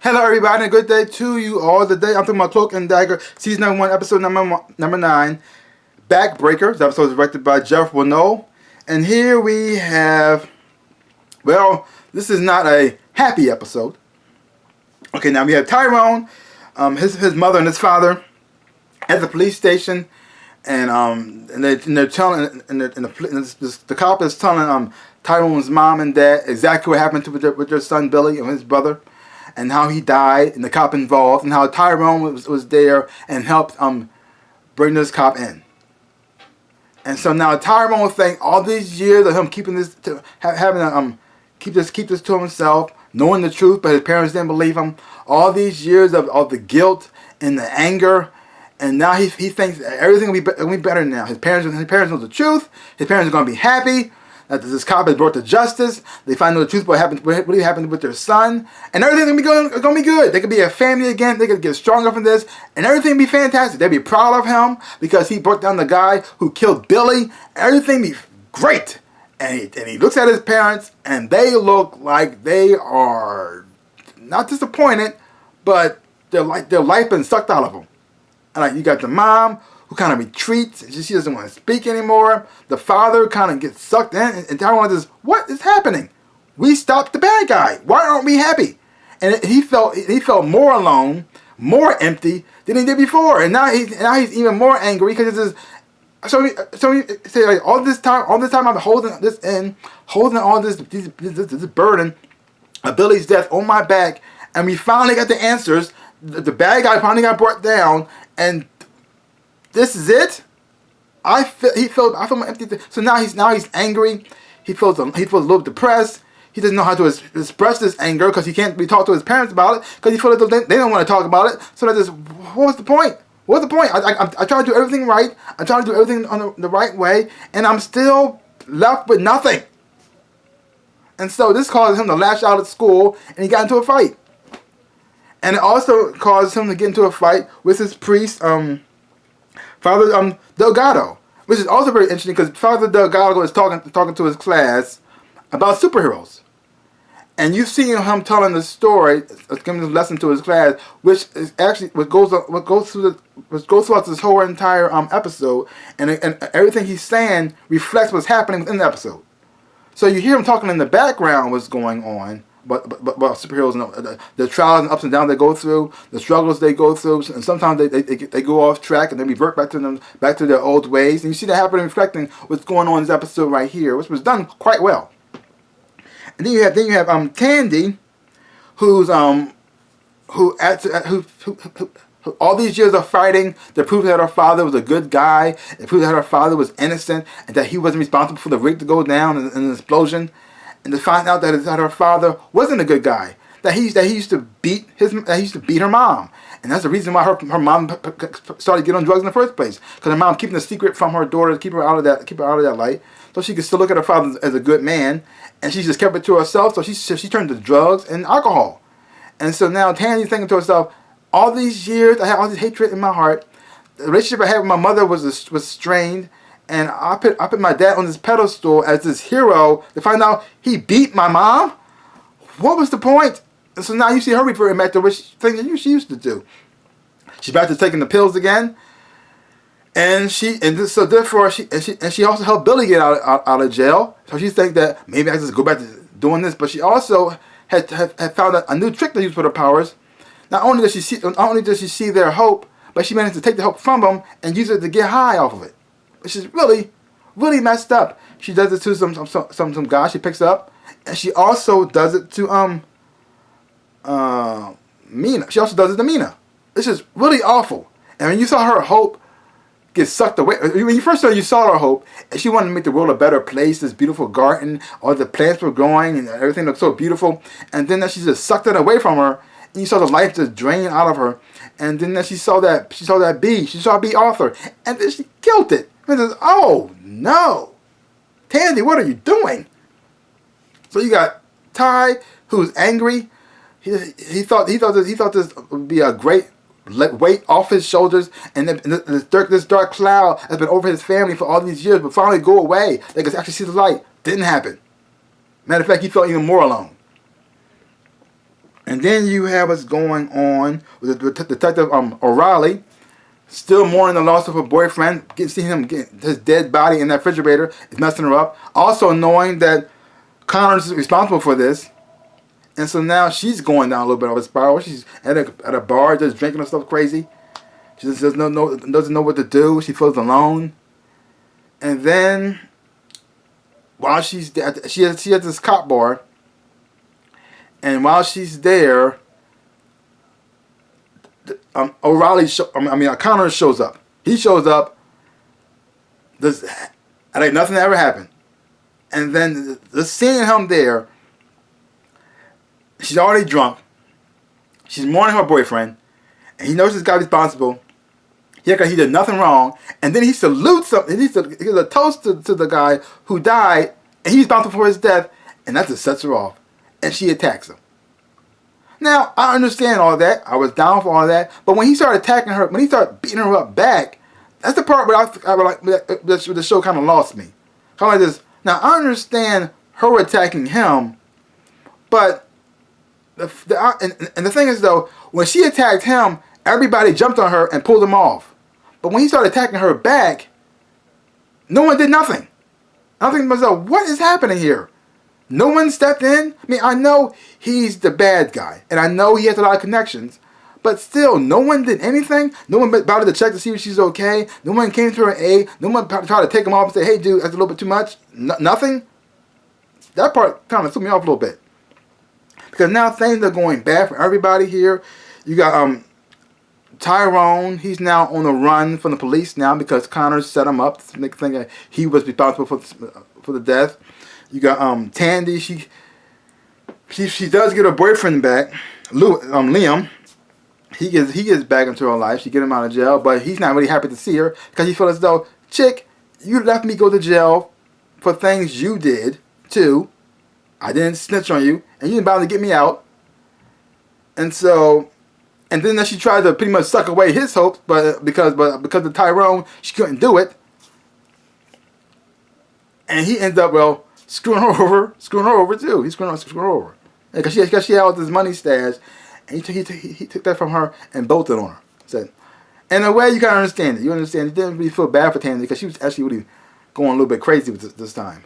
Hello everybody, and a good day to you all. Today I'm talking about Cloak and Dagger, season number 1, episode number 9, Backbreaker. This episode is directed by Jeff Winnow. And here we have, well, this is not a happy episode. Okay, now we have Tyrone, his mother and his father at the police station, and they're telling, the cop is telling Tyrone's mom and dad exactly what happened with their son Billy and his brother, and how he died, and the cop involved, and how Tyrone was there and helped bring this cop in. And so now Tyrone will think all these years of him keeping this to keep this to himself, knowing the truth, but his parents didn't believe him. All these years of the guilt and the anger, and now he thinks everything will be better now. His parents know the truth. His parents are going to be happy that this cop is brought to justice. They find out the truth what really happened with their son, and everything's going to be good. They could be a family again. They could get stronger from this, and everything will be fantastic. They'll be proud of him because he brought down the guy who killed Billy. Everything will be great. And he looks at his parents, and they look like they are not disappointed, but their life been sucked out of them. And like, you got the mom who kind of retreats, and she doesn't want to speak anymore. The father kind of gets sucked in, and Tyrone says, "What is happening? We stopped the bad guy. Why aren't we happy?" And he felt more alone, more empty than he did before, and now he's even more angry because it's so he say like all this time I'm holding this in, holding all this burden of Billy's death on my back, and we finally got the answers. The bad guy finally got brought down, and this is it. I feel empty. So now he's angry. He feels a little depressed. He doesn't know how to express this anger because he can't be talked to his parents about it because he feels like they don't want to talk about it. So that's just, what was the point? What's the point? I try to do everything right. I try to do everything on the right way, and I'm still left with nothing. And so this caused him to lash out at school, and he got into a fight. And it also caused him to get into a fight with his priest, Father Delgado, which is also very interesting because Father Delgado is talking to his class about superheroes, and you see him telling the story, giving this lesson to his class, which is actually what goes throughout this whole entire episode, and everything he's saying reflects what's happening within the episode. So you hear him talking in the background what's going on. But superheroes, the trials and ups and downs they go through, the struggles they go through, and sometimes they go off track and they revert back to their old ways. And you see that happening, reflecting what's going on in this episode right here, which was done quite well. And then you have Tandy, who all these years of fighting to prove that her father was a good guy, to prove that her father was innocent, and that he wasn't responsible for the rig to go down in an explosion. And to find out that her father wasn't a good guy, that he used to beat her mom, and that's the reason why her mom started getting on drugs in the first place, because her mom keeping the secret from her daughter to keep her out of that light, so she could still look at her father as a good man, and she just kept it to herself. So she turned to drugs and alcohol, and so now Tandy's thinking to herself, all these years I had all this hatred in my heart. The relationship I had with my mother was strained. And I put my dad on this pedestal as this hero to find out he beat my mom. What was the point? And so now you see her reverting back to things that she used to do. She's back to taking the pills again, and she also helped Billy get out of jail. So she thinks that maybe I just go back to doing this. But she also had found a new trick to use for her powers. Not only does she see their hope, but she managed to take the hope from them and use it to get high off of it. Which is really, really messed up. She does it to some guy she picks up, and she also does it to Mina. She also does it to Mina. This is really awful. And when you saw her hope get sucked away, when you first saw her hope, and she wanted to make the world a better place, this beautiful garden, all the plants were growing, and everything looked so beautiful, and then she just sucked it away from her, and you saw the life just drain out of her, and then she saw that bee, she saw B. Arthur, and then she killed it. And says, "Oh no, Tandy, what are you doing?" So you got Ty, who's angry. He thought this would be a great weight off his shoulders, and this dark cloud has been over his family for all these years, but finally go away. They could actually see the light. Didn't happen. Matter of fact, he felt even more alone. And then you have what's going on with the Detective O'Reilly, still mourning the loss of her boyfriend, seeing him get his dead body in that refrigerator is messing her up. Also knowing that Connors is responsible for this. And so now she's going down a little bit of a spiral. She's at a bar just drinking herself crazy. She just doesn't know what to do. She feels alone. And then while she's there, she has this cop bar. And while she's there, Connors shows up. He shows up. Like nothing ever happened. And then just seeing him there, she's already drunk. She's mourning her boyfriend. And he knows this guy's responsible. He did nothing wrong. And then he salutes him. He gives a toast to the guy who died. And he's responsible for his death. And that just sets her off. And she attacks him. Now, I understand all that. I was down for all that. But when he started attacking her, when he started beating her up back, that's the part where the show kind of lost me. Kind of like this. Now, I understand her attacking him. But the thing is, though, when she attacked him, everybody jumped on her and pulled him off. But when he started attacking her back, no one did nothing. I'm thinking to myself, what is happening here? No one stepped in? I mean, I know he's the bad guy. And I know he has a lot of connections. But still, no one did anything. No one bothered to check to see if she's okay. No one came to her aid. No one tried to take him off and say, hey, dude, that's a little bit too much. Nothing. That part kind of threw me off a little bit. Because now things are going bad for everybody here. You got Tyrone. He's now on the run from the police now because Connors set him up to make think that he was responsible for the death. You got Tandy. She does get her boyfriend back, Liam. He gets back into her life. She get him out of jail, but he's not really happy to see her because he feels as though, chick, you left me go to jail for things you did too. I didn't snitch on you, and you didn't bother to get me out. And then she tried to pretty much suck away his hopes, but because of Tyrone, she couldn't do it. And he ends up screwing her over too. He's screwing her over because she had all this money stash, and he took that from her and bolted on her. So, in a way, you kind of understand it. You understand. You didn't really feel bad for Tandy because she was actually really going a little bit crazy with this time.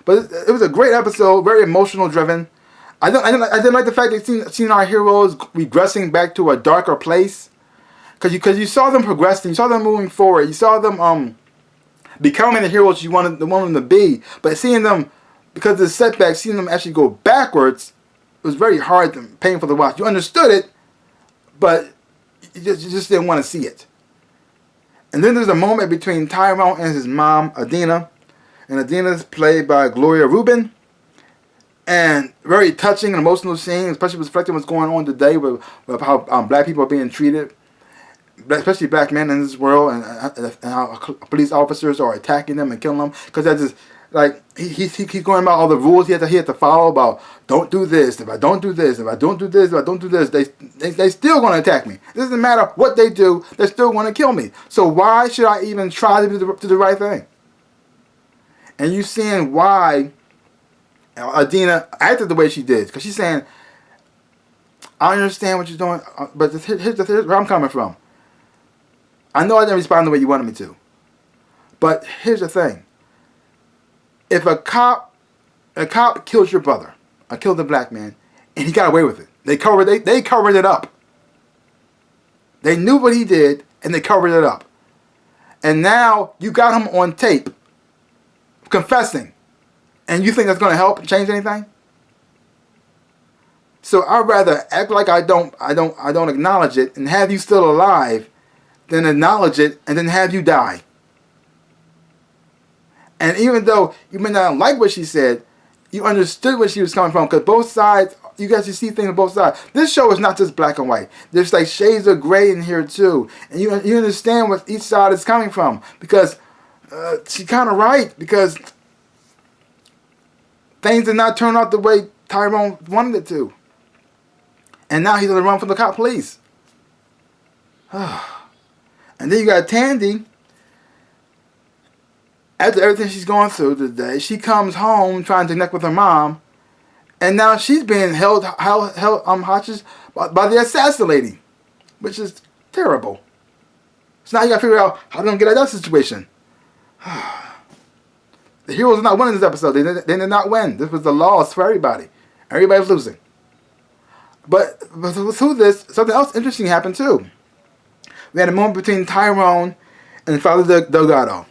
But it was a great episode, very emotional driven. I didn't like the fact that seeing our heroes regressing back to a darker place, because you saw them progressing, you saw them moving forward, you saw them becoming the heroes you wanted them to be. But seeing them, because of the setbacks, seeing them actually go backwards, it was very hard and painful to watch. You understood it, but you just didn't want to see it. And then there's a moment between Tyrone and his mom, Adina. And Adina's played by Gloria Rubin. And very touching and emotional scene, especially reflecting what's going on today with how black people are being treated, especially black men in this world, and how police officers are attacking them and killing them. Because that's just like he's going about all the rules he had to follow about don't do this, if I don't do this, if I don't do this, if I don't do this, they still going to attack me. It doesn't matter what they do, they're still going to kill me. So why should I even try to do the right thing? And you seeing why Adina acted the way she did, because she's saying, I understand what you're doing, but here's where I'm coming from. I know I didn't respond the way you wanted me to, but here's the thing. If a cop kills your brother, or killed a black man, and he got away with it, they covered it up. They knew what he did, and they covered it up. And now you got him on tape confessing. And you think that's going to help change anything? So I'd rather act like I don't acknowledge it and have you still alive than acknowledge it and then have you die. And even though you may not like what she said, you understood where she was coming from, because both sides, you guys see things on both sides. This show is not just black and white. There's like shades of gray in here too. And you understand where each side is coming from, because she's kind of right, because things did not turn out the way Tyrone wanted it to. And now he's on the run from the cop police. And then you got Tandy. After everything she's going through today, she comes home trying to connect with her mom. And now she's being held hostage by the assassin lady, which is terrible. So now you gotta figure out how they're gonna get out of that situation. The heroes are not winning this episode. They did not win. This was the loss for everybody. Everybody's losing. But through this, something else interesting happened too. We had a moment between Tyrone and Father Delgado.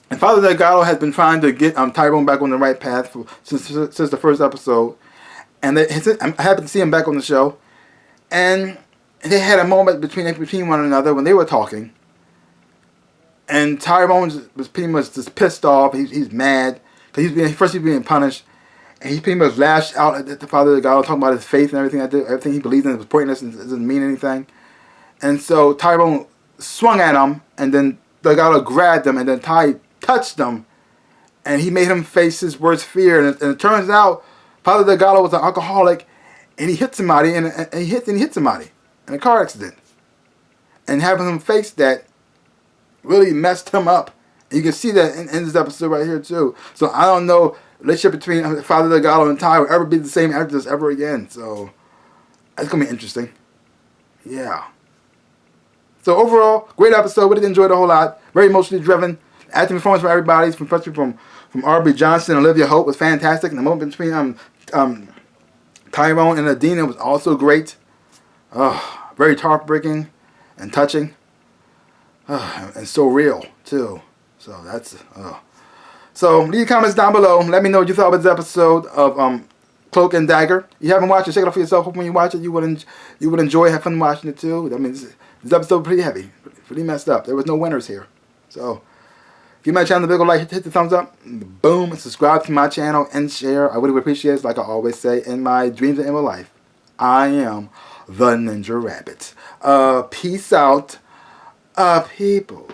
And Father Delgado has been trying to get Tyrone back on the right path since the first episode. And I happened to see him back on the show. And they had a moment between one another when they were talking. And Tyrone was pretty much just pissed off. He's mad. Because he's being punished. And he pretty much lashed out at the Father Delgado, talking about his faith and everything he believed in was pointless and doesn't mean anything. And so Tyrone swung at him, and then Delgado grabbed him, and then Ty touched him, and he made him face his worst fear. And it turns out Father Delgado was an alcoholic, and he hit somebody, and he hit somebody in a car accident. And having him face that really messed him up. And you can see that in this episode right here too. So I don't know the relationship between Father Delgado and Ty will ever be the same after this ever again. So that's gonna be interesting. Yeah. So overall, great episode. We did enjoy it a whole lot. Very emotionally driven. Acting performance from everybody, especially from Aubrey Johnson and Olivia Holt was fantastic. And the moment between Tyrone and Adina was also great. Very heartbreaking and touching. And so real too. So that's So leave your comments down below. Let me know what you thought about this episode of Cloak and Dagger. You haven't watched it, check it out for yourself. Hope when you watch it you would enjoy, have fun watching it too. I mean, this episode was pretty heavy, pretty messed up. There was no winners here. So give my channel a big ol' like, hit the thumbs up, boom, and subscribe to my channel and share. I really would appreciate it. Like I always say, in my dreams and in my life, I am the Ninja Rabbit. Peace out, people.